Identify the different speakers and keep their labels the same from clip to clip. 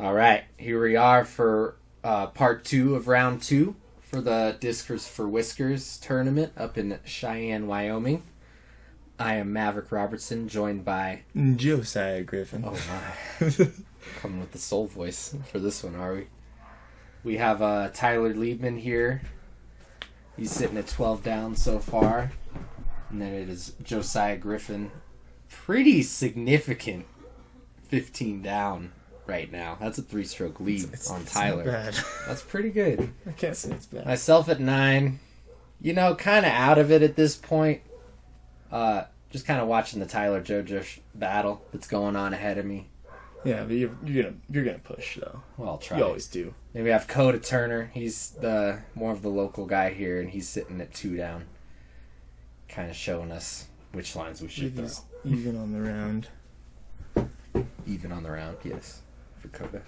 Speaker 1: All right, here we are for part 2 of round 2 for the Discers for Whiskers tournament up in Cheyenne, Wyoming. I am Maverick Robertson, joined by
Speaker 2: Josiah Griffin.
Speaker 1: Oh my, coming with the soul voice for this one, are we? We have Tyler Liebman here. He's sitting at 12 down so far, and then it is Josiah Griffin, pretty significant 15 down. Right now, that's a 3-stroke lead on Tyler.
Speaker 2: It's not bad.
Speaker 1: That's pretty good.
Speaker 2: I can't say it's bad.
Speaker 1: Myself at 9, kind of out of it at this point. Just kind of watching the Tyler JoJo battle that's going on ahead of me.
Speaker 2: Yeah, but you're gonna push though.
Speaker 1: Well, I'll try.
Speaker 2: You always do.
Speaker 1: Then we have Coda Turner. He's the more of the local guy here, and he's sitting at 2 down, kind of showing us which lines we should throw.
Speaker 2: Even on the round.
Speaker 1: Even on the round, yes. For Coda.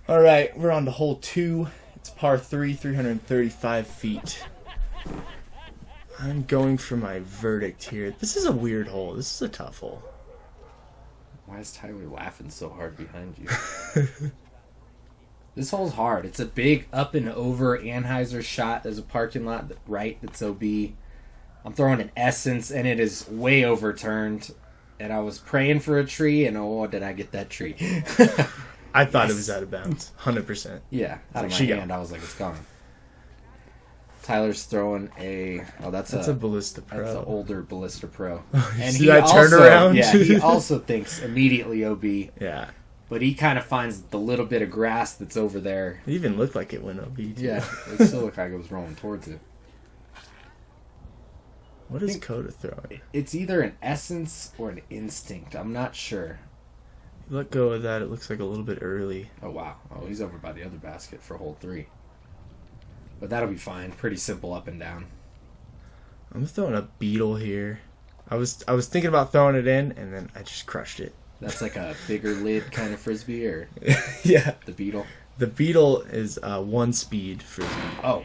Speaker 2: All right, we're on to hole 2. It's par 3, 335 feet. I'm going for my verdict here. This is a weird hole. This is a tough hole.
Speaker 1: Why is Tyler laughing so hard behind you? This hole's hard. It's a big up and over Anheuser shot. There's a parking lot right that's OB. I'm throwing an Essence, and it is way overturned. And I was praying for a tree, and oh, did I get that tree?
Speaker 2: I thought it was out of bounds, 100%.
Speaker 1: Yeah, out of my hand, I was like, it's gone. Tyler's throwing that's a
Speaker 2: Ballista Pro.
Speaker 1: That's an older Ballista Pro.
Speaker 2: And he turned around?
Speaker 1: Yeah, he also thinks immediately OB.
Speaker 2: Yeah.
Speaker 1: But he kind of finds the little bit of grass that's over there.
Speaker 2: It even looked like it went OB, too.
Speaker 1: Yeah, it still looked like it was rolling towards it.
Speaker 2: What is Coda throwing?
Speaker 1: It's either an Essence or an Instinct. I'm not sure.
Speaker 2: You let go of that, it looks like a little bit early.
Speaker 1: Oh, wow. Oh, he's over by the other basket for hole 3. But that'll be fine. Pretty simple up and down.
Speaker 2: I'm throwing a Beetle here. I was thinking about throwing it in, and then I just crushed it.
Speaker 1: That's like a bigger lid kind of Frisbee, or
Speaker 2: yeah,
Speaker 1: the Beetle?
Speaker 2: The Beetle is 1-speed Frisbee.
Speaker 1: Oh.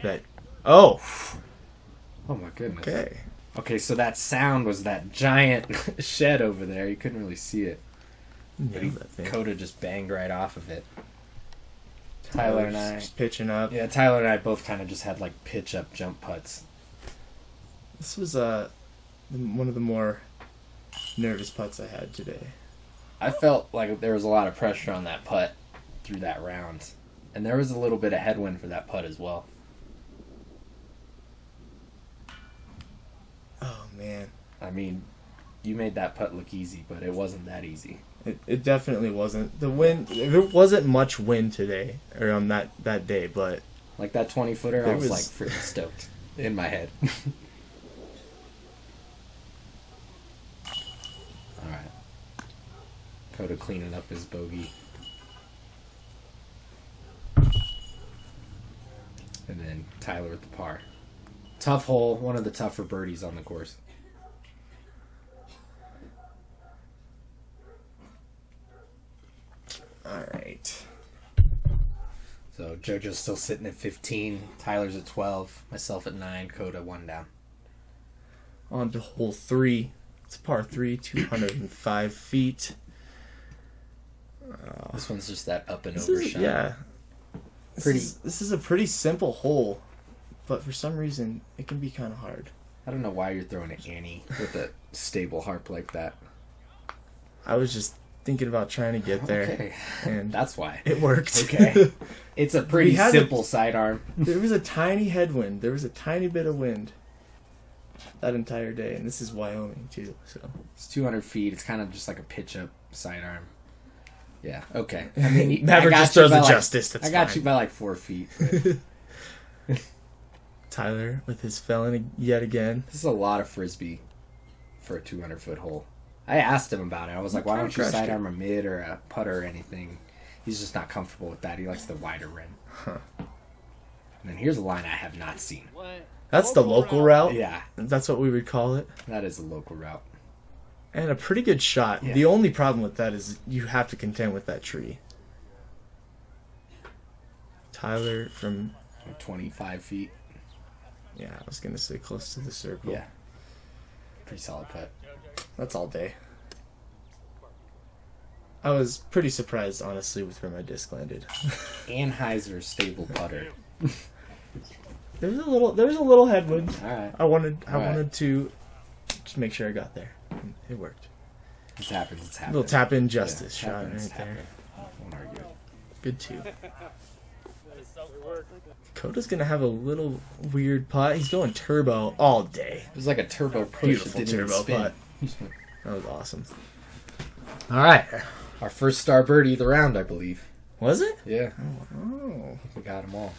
Speaker 2: Oh,
Speaker 1: my goodness.
Speaker 2: Okay,
Speaker 1: so that sound was that giant shed over there. You couldn't really see it. But Coda just banged right off of it. Tyler and I
Speaker 2: just pitching up.
Speaker 1: Yeah, Tyler and I both kind of just had like pitch up jump putts.
Speaker 2: This was one of the more nervous putts I had today.
Speaker 1: I felt like there was a lot of pressure on that putt through that round, and there was a little bit of headwind for that putt as well.
Speaker 2: Oh man!
Speaker 1: I mean, you made that putt look easy, but it wasn't that easy.
Speaker 2: It definitely wasn't. The wind, there wasn't much wind today, or on that day, but...
Speaker 1: Like that 20-footer, I was like freaking stoked in my head. Alright. Coda cleaning up his bogey. And then Tyler with the par. Tough hole, one of the tougher birdies on the course.
Speaker 2: Alright.
Speaker 1: So JoJo's still sitting at 15, Tyler's at 12, myself at 9, Coda 1 down.
Speaker 2: On to hole 3. It's par 3, 205 feet.
Speaker 1: This one's just that up and over shot.
Speaker 2: Yeah. This is a pretty simple hole, but for some reason it can be kind of hard.
Speaker 1: I don't know why you're throwing an Annie with a stable harp like that.
Speaker 2: I was just thinking about trying to get there.
Speaker 1: Okay.
Speaker 2: And
Speaker 1: that's why.
Speaker 2: It worked.
Speaker 1: Okay. It's a pretty simple sidearm.
Speaker 2: There was a tiny headwind. There was a tiny bit of wind that entire day, and this is Wyoming too. So
Speaker 1: it's 200 feet. It's kind of just like a pitch up sidearm. Yeah. Okay. I mean,
Speaker 2: Maverick just throws the justice. That's
Speaker 1: I got
Speaker 2: fine.
Speaker 1: you by like 4 feet.
Speaker 2: Tyler with his felon yet again.
Speaker 1: This is a lot of frisbee for a 200-foot hole. I asked him about it. I was like, why don't you sidearm a mid or a putter or anything? He's just not comfortable with that. He likes the wider rim.
Speaker 2: Huh.
Speaker 1: And then here's a line I have not seen.
Speaker 2: That's the local route?
Speaker 1: Yeah.
Speaker 2: That's what we would call it?
Speaker 1: That is a local route.
Speaker 2: And a pretty good shot.
Speaker 1: Yeah.
Speaker 2: The only problem with that is you have to contend with that tree. Tyler from...
Speaker 1: 25 feet.
Speaker 2: Yeah, I was going to say close to the circle.
Speaker 1: Yeah. Pretty solid putt.
Speaker 2: That's all day. I was pretty surprised, honestly, with where my disc landed.
Speaker 1: Anheuser stable putter.
Speaker 2: There was a little headwind.
Speaker 1: All right.
Speaker 2: I wanted to just make sure I got there. It worked.
Speaker 1: It happens. It's
Speaker 2: A
Speaker 1: happening.
Speaker 2: little tap in justice
Speaker 1: Yeah,
Speaker 2: shot
Speaker 1: happens,
Speaker 2: right there.
Speaker 1: Won't argue it.
Speaker 2: Good too. Coda's gonna have a little weird putt. He's going turbo all day.
Speaker 1: It was like a turbo push.
Speaker 2: Beautiful
Speaker 1: It didn't even
Speaker 2: turbo
Speaker 1: spin.
Speaker 2: putt. That was awesome.
Speaker 1: All right. Our first star birdie of the round, I believe.
Speaker 2: Was it?
Speaker 1: Yeah.
Speaker 2: Oh.
Speaker 1: We got them all.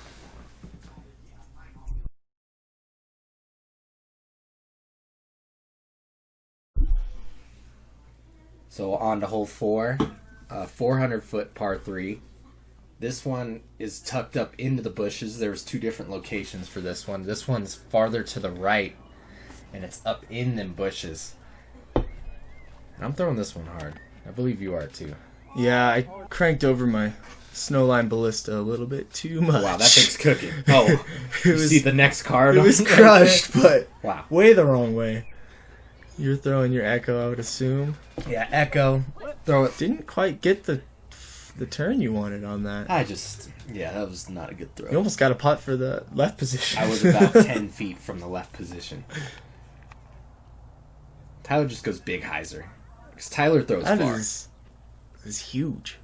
Speaker 1: So on to hole 4, 400-foot par 3. This one is tucked up into the bushes. There's 2 different locations for this one. This one's farther to the right, and it's up in them bushes. And I'm throwing this one hard. I believe you are too.
Speaker 2: Yeah, I cranked over my Snowline Ballista a little bit too much.
Speaker 1: Wow, that thing's cooking. Oh, you see the next card?
Speaker 2: It was crushed, but
Speaker 1: wow,
Speaker 2: way the wrong way. You're throwing your Echo, I would assume.
Speaker 1: Yeah, Echo. Throw it.
Speaker 2: Didn't quite get the turn you wanted on that.
Speaker 1: That was not a good throw.
Speaker 2: You almost got a putt for the left position.
Speaker 1: I was about 10 feet from the left position. Tyler just goes big hyzer. Because Tyler throws
Speaker 2: That
Speaker 1: far.
Speaker 2: is huge.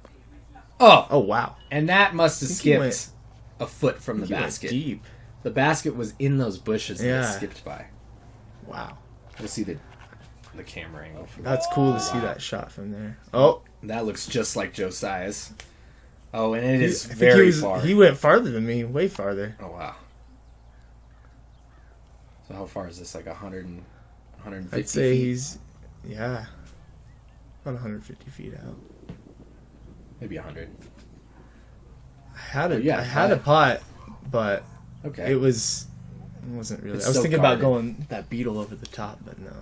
Speaker 1: Oh,
Speaker 2: Wow.
Speaker 1: and that must have
Speaker 2: I think he
Speaker 1: skipped
Speaker 2: went-
Speaker 1: a foot from the
Speaker 2: You went
Speaker 1: basket.
Speaker 2: deep.
Speaker 1: The basket was in those bushes and it
Speaker 2: Yeah.
Speaker 1: skipped by.
Speaker 2: Wow.
Speaker 1: We'll see the camera angle. From
Speaker 2: That's cool to see that shot from there. Oh,
Speaker 1: that looks just like Josiah's. Oh, and it is
Speaker 2: I think
Speaker 1: very far.
Speaker 2: He went farther than me, way farther.
Speaker 1: Oh, wow. So how far is this? Like 150
Speaker 2: I'd say
Speaker 1: feet?
Speaker 2: he's, about 150 feet out.
Speaker 1: Maybe 100.
Speaker 2: I had
Speaker 1: yeah,
Speaker 2: a putt, but
Speaker 1: Okay.
Speaker 2: it wasn't really.
Speaker 1: It's
Speaker 2: I was
Speaker 1: so
Speaker 2: thinking about
Speaker 1: guarded.
Speaker 2: going that beetle over the top, but no.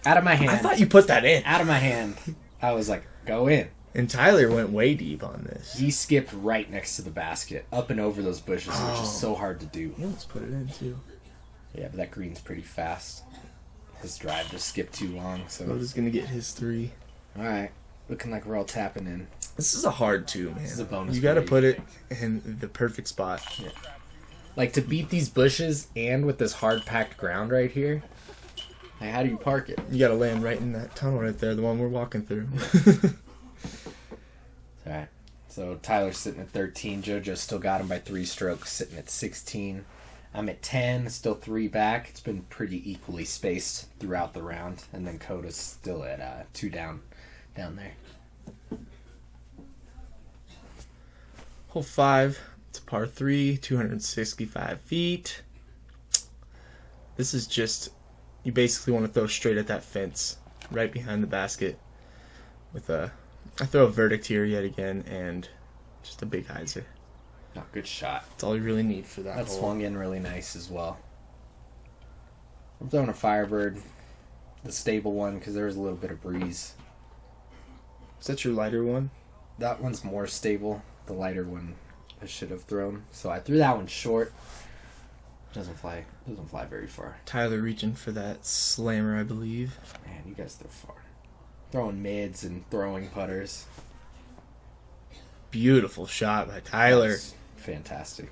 Speaker 1: Out of my hand.
Speaker 2: I thought you put that in.
Speaker 1: Out of my hand. I was like, go in.
Speaker 2: And Tyler went way deep on this.
Speaker 1: He skipped right next to the basket, up and over those bushes, which
Speaker 2: Oh.
Speaker 1: is so hard to do.
Speaker 2: He almost put it in too.
Speaker 1: Yeah, but that green's pretty fast. His drive just skipped too long, so...
Speaker 2: Coda's gonna get his 3.
Speaker 1: Alright, looking like we're all tapping in.
Speaker 2: This is a hard 2, man.
Speaker 1: This is a bonus
Speaker 2: You gotta
Speaker 1: birdie.
Speaker 2: put it in the perfect spot.
Speaker 1: Yeah. Like, to beat these bushes and with this hard-packed ground right here, like, how do you park it?
Speaker 2: You gotta land right in that tunnel right there, the one we're walking through.
Speaker 1: Alright, so Tyler's sitting at 13. JoJo's still got him by 3 strokes, sitting at 16. I'm at 10, still 3 back. It's been pretty equally spaced throughout the round. And then Coda's still at 2 down there.
Speaker 2: Hole 5. It's a par 3, 265 feet. This is just, you basically want to throw straight at that fence, right behind the basket. I throw a verdict here yet again, and just a big hyzer.
Speaker 1: Oh, good shot.
Speaker 2: That's all you really need for that
Speaker 1: That
Speaker 2: hole.
Speaker 1: swung in really nice as well. I'm throwing a Firebird, the stable one, because there was a little bit of breeze.
Speaker 2: Is that your lighter one?
Speaker 1: That one's more stable. The lighter one I should have thrown. So I threw that one short. Doesn't fly very far.
Speaker 2: Tyler reaching for that slammer, I believe.
Speaker 1: Man, you guys throw far. Throwing mids and throwing putters.
Speaker 2: Beautiful shot by Tyler.
Speaker 1: That's fantastic.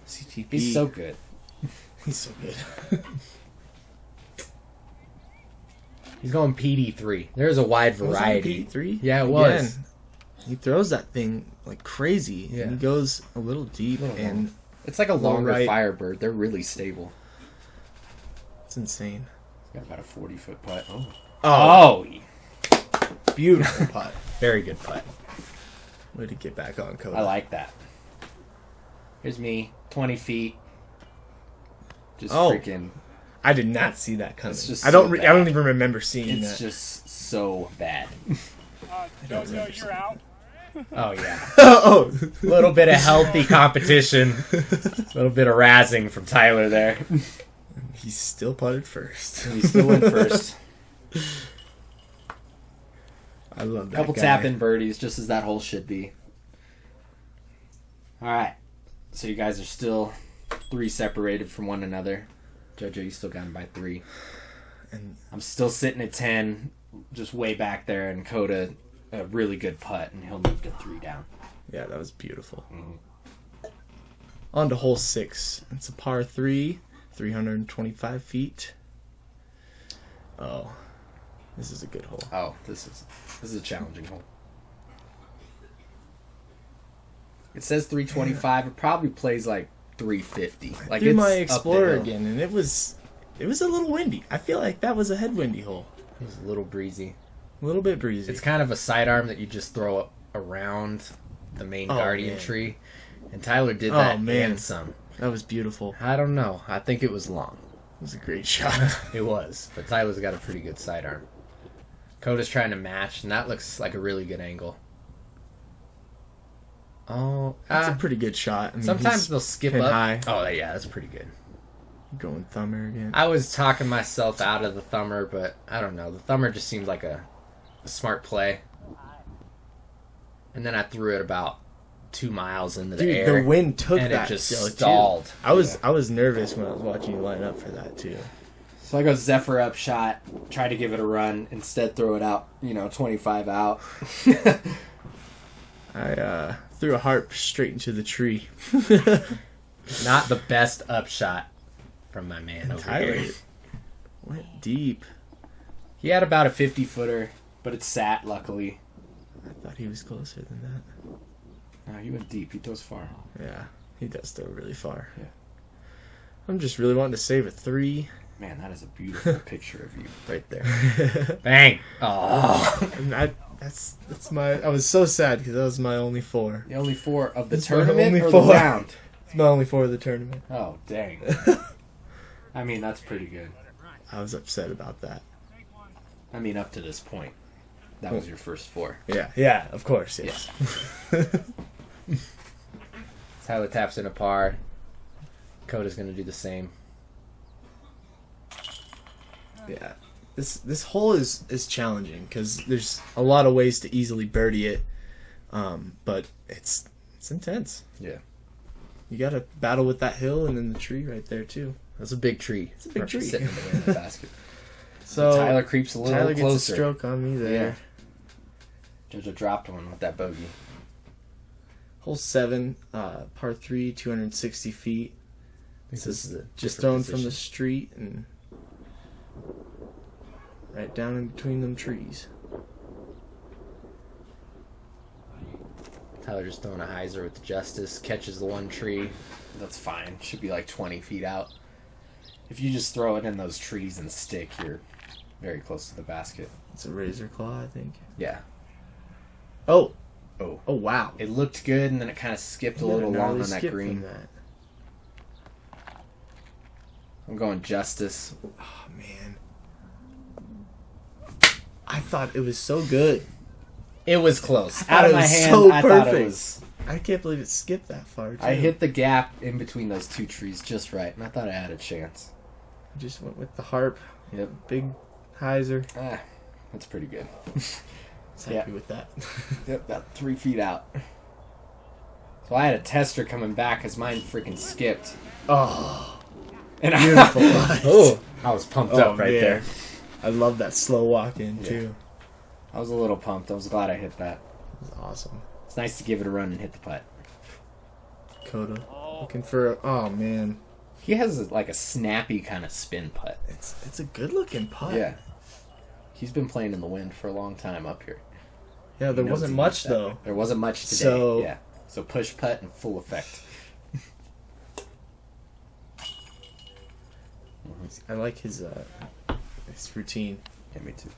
Speaker 2: CTP.
Speaker 1: He's so good.
Speaker 2: He's so good.
Speaker 1: He's going PD3. There's a wide variety.
Speaker 2: P3?
Speaker 1: Yeah, it was.
Speaker 2: Again, he throws that thing like crazy.
Speaker 1: Yeah.
Speaker 2: And he goes a little deep,
Speaker 1: Little
Speaker 2: and
Speaker 1: long. It's like a longer
Speaker 2: right.
Speaker 1: Firebird. They're really stable.
Speaker 2: it's insane.
Speaker 1: He's got about a 40-foot putt. Oh.
Speaker 2: Oh,
Speaker 1: Oh,
Speaker 2: beautiful putt.
Speaker 1: very good putt.
Speaker 2: Way to get back on Coda.
Speaker 1: I like that. Here's me, 20 feet. Just
Speaker 2: Oh.
Speaker 1: freaking.
Speaker 2: I did not see that coming.
Speaker 1: It's just
Speaker 2: I don't.
Speaker 1: so
Speaker 2: I
Speaker 1: bad.
Speaker 2: don't even remember seeing
Speaker 1: It's
Speaker 2: that.
Speaker 1: just so bad.
Speaker 3: Jojo, you're out.
Speaker 1: Oh, yeah.
Speaker 2: Oh,
Speaker 1: A little bit of healthy competition. A little bit of razzing from Tyler there.
Speaker 2: he still putted first.
Speaker 1: He still went first.
Speaker 2: I love that
Speaker 1: Couple
Speaker 2: guy.
Speaker 1: tap-in birdies, just as that hole should be. All right. So you guys are still 3 separated from one another. JoJo, you still got him by 3.
Speaker 2: And
Speaker 1: I'm still sitting at 10. just way back there, and Coda a really good putt, and he'll move to 3 down.
Speaker 2: Yeah, that was beautiful.
Speaker 1: Mm-hmm.
Speaker 2: On to hole 6. It's a par 3, 325 feet. Oh, this is a good hole.
Speaker 1: Oh, this is a challenging hole. It says 325. It probably plays like 350. Like
Speaker 2: Threw
Speaker 1: it's
Speaker 2: my
Speaker 1: up the
Speaker 2: Explorer
Speaker 1: hill.
Speaker 2: again, and it was a little windy. I feel like that was a headwindy hole.
Speaker 1: It was a little breezy.
Speaker 2: A little bit breezy.
Speaker 1: It's kind of a sidearm that you just throw up around the main guardian
Speaker 2: man.
Speaker 1: tree. And Tyler did that and some.
Speaker 2: That was beautiful.
Speaker 1: I don't know. I think it was long.
Speaker 2: It was a great shot.
Speaker 1: It was. But Tyler's got a pretty good sidearm. Coda's trying to match, and that looks like a really good angle. Oh,
Speaker 2: That's a pretty good shot. I mean,
Speaker 1: sometimes
Speaker 2: he's
Speaker 1: they'll skip
Speaker 2: pin
Speaker 1: up.
Speaker 2: high.
Speaker 1: Oh, yeah, that's pretty good.
Speaker 2: Going thumber again.
Speaker 1: I was talking myself out of the thumber, but I don't know. The thumber just seemed like a smart play. And then I threw it about 2 miles into the air.
Speaker 2: The wind took
Speaker 1: and
Speaker 2: that.
Speaker 1: it just
Speaker 2: too.
Speaker 1: stalled.
Speaker 2: I was nervous when I was watching you line up for that too.
Speaker 1: So I go Zephyr up shot, try to give it a run, instead throw it out, 25 out.
Speaker 2: I threw a harp straight into the tree.
Speaker 1: Not the best upshot from my man over
Speaker 2: Tyler
Speaker 1: here.
Speaker 2: went deep.
Speaker 1: He had about a 50-footer, but it sat, luckily.
Speaker 2: I thought he was closer than that.
Speaker 1: No, he went deep. He goes far.
Speaker 2: Yeah, he does throw really far.
Speaker 1: Yeah.
Speaker 2: I'm just really wanting to save a 3.
Speaker 1: Man, that is a beautiful picture of you right there.
Speaker 2: And
Speaker 1: Bang! Oh,
Speaker 2: that's my. I was so sad because that was my only 4.
Speaker 1: the only 4 of the
Speaker 2: It's my
Speaker 1: tournament
Speaker 2: only
Speaker 1: or
Speaker 2: 4.
Speaker 1: the round?
Speaker 2: It's my only 4 of the tournament.
Speaker 1: Oh, dang. I mean, that's pretty good.
Speaker 2: I was upset about that.
Speaker 1: I mean, up to this point, that was your first 4.
Speaker 2: Yeah, of course, yes.
Speaker 1: Tyler taps in a par. Coda's going to do the same.
Speaker 2: Yeah, this hole is challenging because there's a lot of ways to easily birdie it, but it's intense.
Speaker 1: Yeah.
Speaker 2: You got to battle with that hill and then the tree right there too.
Speaker 1: That's a big tree.
Speaker 2: It's a big tree.
Speaker 1: Sitting in the way of the basket.
Speaker 2: So
Speaker 1: Tyler creeps a little
Speaker 2: Tyler
Speaker 1: closer.
Speaker 2: gets a stroke on me there.
Speaker 1: JoJo dropped one with that bogey.
Speaker 2: Hole 7, par 3, 260 feet.
Speaker 1: This is a
Speaker 2: Just
Speaker 1: different
Speaker 2: thrown
Speaker 1: position.
Speaker 2: from the street and right down in between them trees.
Speaker 1: Tyler just throwing a hyzer with the Justice, catches the one tree. That's fine. Should be like 20 feet out. If you just throw it in those trees and stick, you're very close to the basket.
Speaker 2: It's a razor claw, I think.
Speaker 1: Yeah.
Speaker 2: Oh,
Speaker 1: Oh.
Speaker 2: oh wow!
Speaker 1: It looked good, and then it kind of skipped a little long on that green. I'm going Justice.
Speaker 2: Oh man, I thought it was so good.
Speaker 1: It was close.
Speaker 2: thought
Speaker 1: Out of
Speaker 2: it
Speaker 1: my
Speaker 2: was
Speaker 1: hand,
Speaker 2: so
Speaker 1: I thought it
Speaker 2: perfect.
Speaker 1: was...
Speaker 2: I can't believe it skipped that far. Too.
Speaker 1: I hit the gap in between those 2 trees just right, and I thought I had a chance.
Speaker 2: Just went with the harp.
Speaker 1: Yep.
Speaker 2: Big hyzer.
Speaker 1: Ah, that's pretty good.
Speaker 2: Was happy with that.
Speaker 1: Yep, about 3 feet out. So I had a tester coming back because mine freaking skipped.
Speaker 2: Oh,
Speaker 1: And
Speaker 2: beautiful.
Speaker 1: I was pumped up right
Speaker 2: man.
Speaker 1: there.
Speaker 2: I love that slow walk in
Speaker 1: Yeah.
Speaker 2: too.
Speaker 1: I was a little pumped. I was glad I hit that.
Speaker 2: It was awesome.
Speaker 1: It's nice to give it a run and hit the putt.
Speaker 2: Coda looking for. Oh man,
Speaker 1: He has like a snappy kind of spin putt.
Speaker 2: it's a good looking putt.
Speaker 1: Yeah. He's been playing in the wind for a long time up here.
Speaker 2: Yeah, there
Speaker 1: He knows
Speaker 2: wasn't
Speaker 1: he
Speaker 2: much
Speaker 1: needs that.
Speaker 2: though.
Speaker 1: There wasn't much today.
Speaker 2: So-
Speaker 1: Yeah. So push putt in full effect.
Speaker 2: I like his routine.
Speaker 1: Yeah, me too.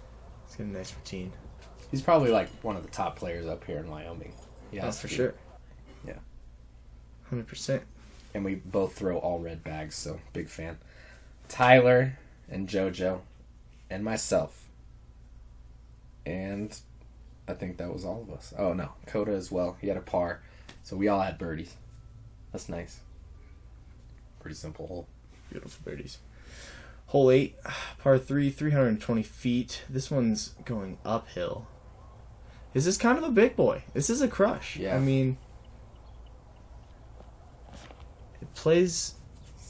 Speaker 2: He's got a nice routine.
Speaker 1: He's probably like one of the top players up here in Wyoming. Yeah,
Speaker 2: Oh, for sure.
Speaker 1: Yeah.
Speaker 2: 100%.
Speaker 1: And we both throw all red bags, so big fan. Tyler and JoJo and myself. And I think that was all of us. Oh, no. Coda as well. He had a par. So we all had birdies. That's nice. Pretty simple hole.
Speaker 2: Beautiful birdies. Hole 8, par 3, 320 feet. This one's going uphill. This is kind of a big boy. This is a crush.
Speaker 1: Yeah.
Speaker 2: I mean, it plays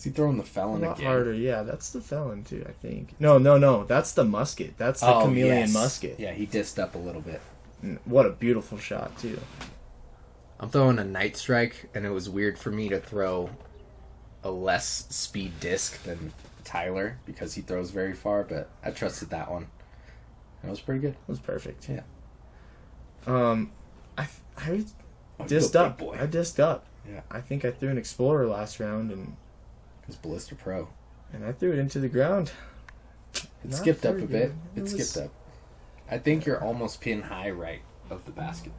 Speaker 1: Is he throwing the
Speaker 2: A
Speaker 1: felon
Speaker 2: lot
Speaker 1: again?
Speaker 2: harder. Yeah, that's the felon too, I think. No. That's the musket. That's the chameleon musket.
Speaker 1: Yeah, he dissed up a little bit.
Speaker 2: What a beautiful shot too.
Speaker 1: I'm throwing a night strike, and it was weird for me to throw a less speed disc than Tyler because he throws very far, but I trusted that one. That was pretty good.
Speaker 2: It was perfect.
Speaker 1: Yeah.
Speaker 2: I
Speaker 1: Oh,
Speaker 2: dissed
Speaker 1: good
Speaker 2: up.
Speaker 1: boy.
Speaker 2: I dissed up.
Speaker 1: Yeah.
Speaker 2: I think I threw an Explorer last round, and
Speaker 1: It was Ballista Pro.
Speaker 2: I threw it into the ground.
Speaker 1: It
Speaker 2: Not
Speaker 1: skipped up
Speaker 2: very
Speaker 1: a bit.
Speaker 2: good.
Speaker 1: It
Speaker 2: It was-
Speaker 1: skipped up. I think you're almost pin high right of the basket.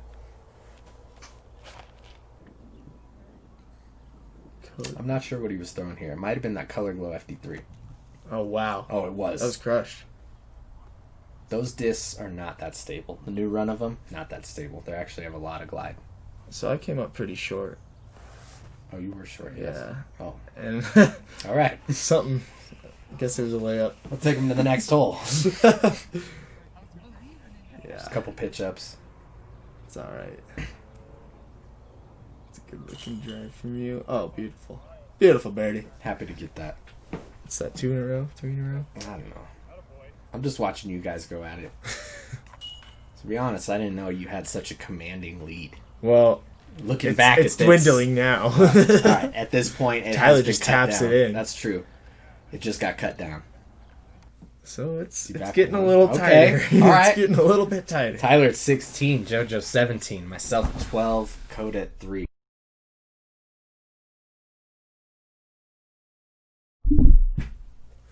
Speaker 1: I'm not sure what he was throwing here. It might have been that Color Glow FD3.
Speaker 2: Oh wow.
Speaker 1: Oh, it was.
Speaker 2: That was crushed.
Speaker 1: Those discs are not that stable. The new run of them, not that stable. They actually have a lot of glide.
Speaker 2: So I came up pretty short.
Speaker 1: Oh, you were short. Yes.
Speaker 2: Yeah.
Speaker 1: Oh,
Speaker 2: And
Speaker 1: all right.
Speaker 2: something. I guess it was a layup.
Speaker 1: We'll take him to the next hole.
Speaker 2: Yeah.
Speaker 1: Just a couple pitch ups.
Speaker 2: It's all right. It's a good looking drive from you. Oh, beautiful. Beautiful birdie.
Speaker 1: Happy to get that.
Speaker 2: What's that, 2 in a row? 3 in a row?
Speaker 1: I don't know. I'm just watching you guys go at it. To be honest, I didn't know you had such a commanding lead.
Speaker 2: Well,
Speaker 1: Looking back
Speaker 2: it's
Speaker 1: at this,
Speaker 2: dwindling now.
Speaker 1: all right, at this point, it
Speaker 2: Tyler
Speaker 1: has been
Speaker 2: just
Speaker 1: cut
Speaker 2: taps
Speaker 1: down.
Speaker 2: it in.
Speaker 1: That's true. It just got cut down.
Speaker 2: So it's
Speaker 1: back
Speaker 2: getting a
Speaker 1: one.
Speaker 2: little
Speaker 1: Okay.
Speaker 2: tighter.
Speaker 1: All right.
Speaker 2: It's getting a little bit tighter.
Speaker 1: Tyler at 16, JoJo 17, myself at 12, Coda at 3.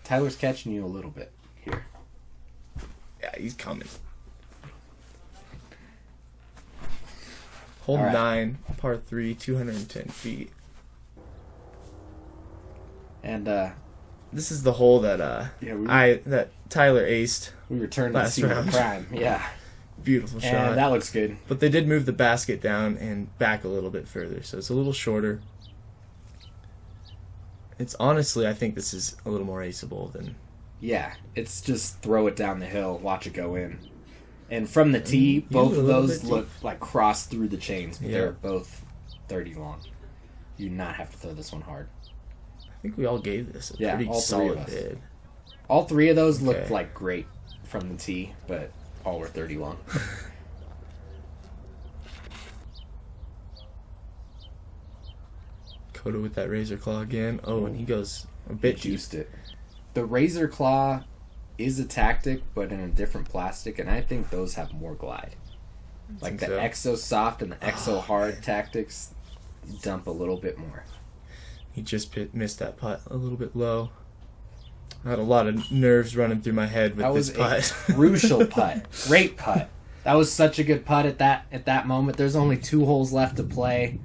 Speaker 1: Tyler's catching you a little bit here.
Speaker 2: Yeah, he's coming. Hole
Speaker 1: All right.
Speaker 2: 9, par 3, 210 feet.
Speaker 1: And
Speaker 2: This is the hole that that Tyler aced.
Speaker 1: we returned to
Speaker 2: Last
Speaker 1: Super
Speaker 2: round.
Speaker 1: Prime. Yeah.
Speaker 2: Beautiful shot.
Speaker 1: And that looks good.
Speaker 2: But they did move the basket down and back a little bit further, so it's a little shorter. It's honestly, I think this is a little more aceable than...
Speaker 1: Yeah, it's just throw it down the hill, watch it go in. And from the tee,
Speaker 2: Usually
Speaker 1: both
Speaker 2: a
Speaker 1: of
Speaker 2: little
Speaker 1: those
Speaker 2: bit
Speaker 1: look like cross through the chains, but
Speaker 2: Yeah.
Speaker 1: they're both 30 long. You do not have to throw this one hard.
Speaker 2: I think we all gave this a
Speaker 1: Yeah,
Speaker 2: pretty
Speaker 1: all three of
Speaker 2: solid
Speaker 1: us.
Speaker 2: bid.
Speaker 1: All three of those looked
Speaker 2: Okay.
Speaker 1: like great from the tee, but all were 30 long.
Speaker 2: Coda with that razor claw again. Oh, and he goes a bit deep.
Speaker 1: Juiced it. The Razor Claw is a tactic, but in a different plastic, and I think those have more glide. Like the
Speaker 2: think so.
Speaker 1: Exo Soft and the Exo Hard tactics dump a little bit more.
Speaker 2: He just missed that putt a little bit low. I had a lot of nerves running through my head with
Speaker 1: That
Speaker 2: this
Speaker 1: was
Speaker 2: putt.
Speaker 1: a crucial putt. Great putt. That was such a good putt at that moment. There's only 2 holes left to play.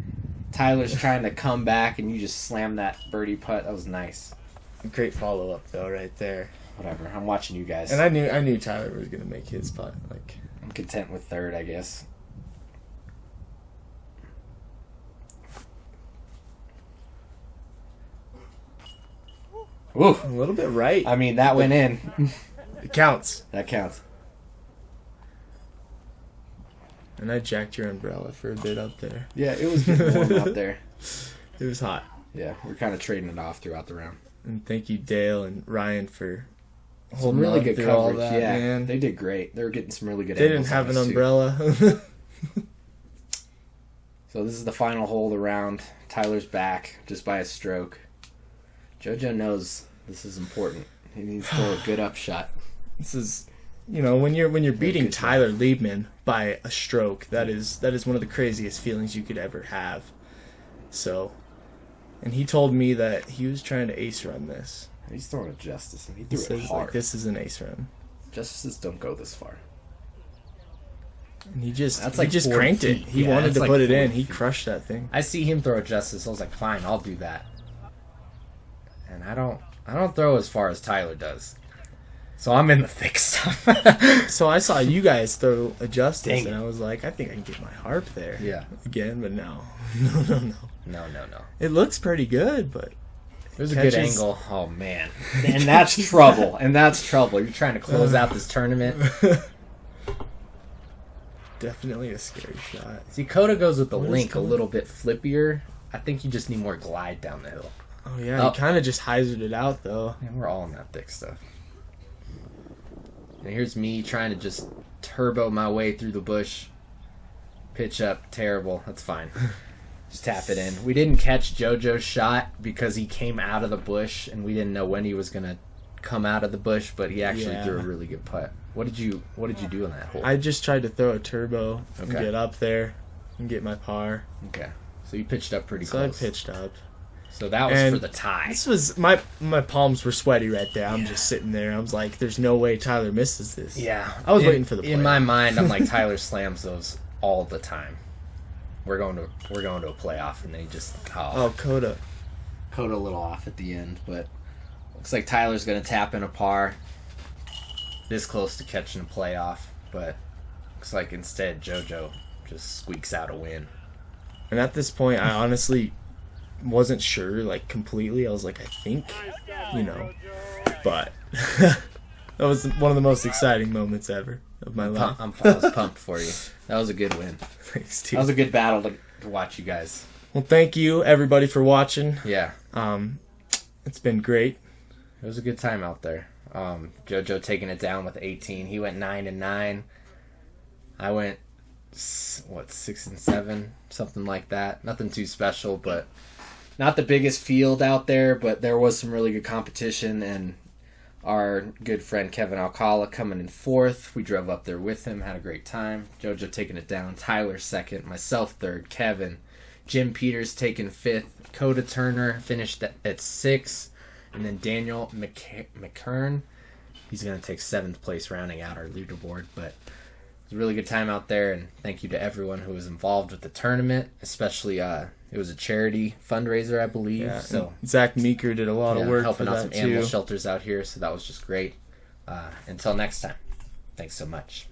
Speaker 1: Tyler's trying to come back, and you just slammed that birdie putt. That was nice.
Speaker 2: Great follow up though, right there.
Speaker 1: Whatever. I'm watching you guys.
Speaker 2: And I knew Tyler was gonna make his putt. Like,
Speaker 1: I'm content with third, I guess. Ooh.
Speaker 2: a little bit right.
Speaker 1: I mean, that went in.
Speaker 2: It counts.
Speaker 1: That counts.
Speaker 2: And I jacked your umbrella for a bit up there.
Speaker 1: Yeah, it was getting warm out there.
Speaker 2: It was hot.
Speaker 1: Yeah, we're kind of trading it off throughout the round.
Speaker 2: And thank you, Dale and Ryan, for
Speaker 1: Some
Speaker 2: holding
Speaker 1: really
Speaker 2: on
Speaker 1: good
Speaker 2: through all
Speaker 1: coverage.
Speaker 2: that,
Speaker 1: Yeah,
Speaker 2: man.
Speaker 1: they did great. They were getting some really good.
Speaker 2: They didn't
Speaker 1: angles
Speaker 2: have
Speaker 1: on
Speaker 2: an
Speaker 1: us, too.
Speaker 2: umbrella.
Speaker 1: So this is the final hole of the round. Tyler's back just by a stroke. JoJo knows this is important. He needs to throw a good upshot.
Speaker 2: This is, when you're beating
Speaker 1: good job.
Speaker 2: Tyler Liebman by a stroke, that is one of the craziest feelings you could ever have. So, and he told me that he was trying to ace run this.
Speaker 1: He's throwing a Justice, and he
Speaker 2: He
Speaker 1: threw it
Speaker 2: says
Speaker 1: hard.
Speaker 2: like, this is an ace run,
Speaker 1: Justices don't go this far.
Speaker 2: and he just
Speaker 1: That's like 40
Speaker 2: cranked it.
Speaker 1: feet.
Speaker 2: He
Speaker 1: Yeah,
Speaker 2: wanted
Speaker 1: that's
Speaker 2: to
Speaker 1: like
Speaker 2: put it
Speaker 1: 40
Speaker 2: in. He
Speaker 1: feet.
Speaker 2: crushed that thing.
Speaker 1: I see him throw a Justice. I was like, fine, I'll do that. And I don't throw as far as Tyler does. So I'm in the thick stuff.
Speaker 2: So I saw you guys throw a Justice,
Speaker 1: Dang it.
Speaker 2: and I was like, I think I can get my harp there.
Speaker 1: Yeah.
Speaker 2: Again, but no. No.
Speaker 1: No.
Speaker 2: It looks pretty good, but
Speaker 1: There's a good
Speaker 2: catches-
Speaker 1: angle. Oh, man. And that's trouble. You're trying to close out this tournament.
Speaker 2: definitely a scary shot.
Speaker 1: See, Coda goes with the
Speaker 2: What is
Speaker 1: link a
Speaker 2: Coda?
Speaker 1: little bit flippier. I think you just need more glide down the hill.
Speaker 2: Oh, yeah. He kind of just hazarded out, though.
Speaker 1: Man, we're all in that thick stuff. And here's me trying to just turbo my way through the bush. Pitch up. Terrible. That's fine. Just tap it in. We didn't catch JoJo's shot because he came out of the bush, and we didn't know when he was going to come out of the bush, but he actually threw a really good putt. What did you do on that hole?
Speaker 2: I just tried to throw a turbo and get up there and get my par.
Speaker 1: Okay. So you pitched up pretty close.
Speaker 2: So I pitched up.
Speaker 1: So that was for the tie.
Speaker 2: This was my palms were sweaty right there. I'm just sitting there. I was like, "There's no way Tyler misses this."
Speaker 1: Yeah,
Speaker 2: I was waiting for the play.
Speaker 1: In my mind, I'm like, Tyler slams those all the time. We're going to a playoff, and then he just
Speaker 2: Coda
Speaker 1: a little off at the end, but looks like Tyler's going to tap in a par. This close to catching a playoff, but looks like instead JoJo just squeaks out a win.
Speaker 2: And at this point, I honestly wasn't sure, like, completely. I was like, I think, but that was one of the most exciting moments ever of my life.
Speaker 1: I was pumped for you. That was a good win.
Speaker 2: Thanks, dude.
Speaker 1: That was a good battle to watch you guys.
Speaker 2: Well, thank you, everybody, for watching.
Speaker 1: Yeah.
Speaker 2: It's been great.
Speaker 1: It was a good time out there. JoJo taking it down with 18. He went 9-9. I went 6-7, something like that. Nothing too special, but not the biggest field out there, but there was some really good competition, and our good friend Kevin Alcala coming in 4th. We drove up there with him, had a great time. JoJo taking it down, Tyler 2nd, myself 3rd, Kevin, Jim Peters taking 5th, Coda Turner finished at 6th, and then Daniel McKern, he's going to take 7th place, rounding out our leaderboard, but it was a really good time out there, and thank you to everyone who was involved with the tournament, especially it was a charity fundraiser, I believe.
Speaker 2: Yeah,
Speaker 1: so
Speaker 2: Zach Meeker did a lot of work
Speaker 1: helping
Speaker 2: for
Speaker 1: out
Speaker 2: that
Speaker 1: some
Speaker 2: too.
Speaker 1: animal shelters out here, so that was just great. Until next time, thanks so much.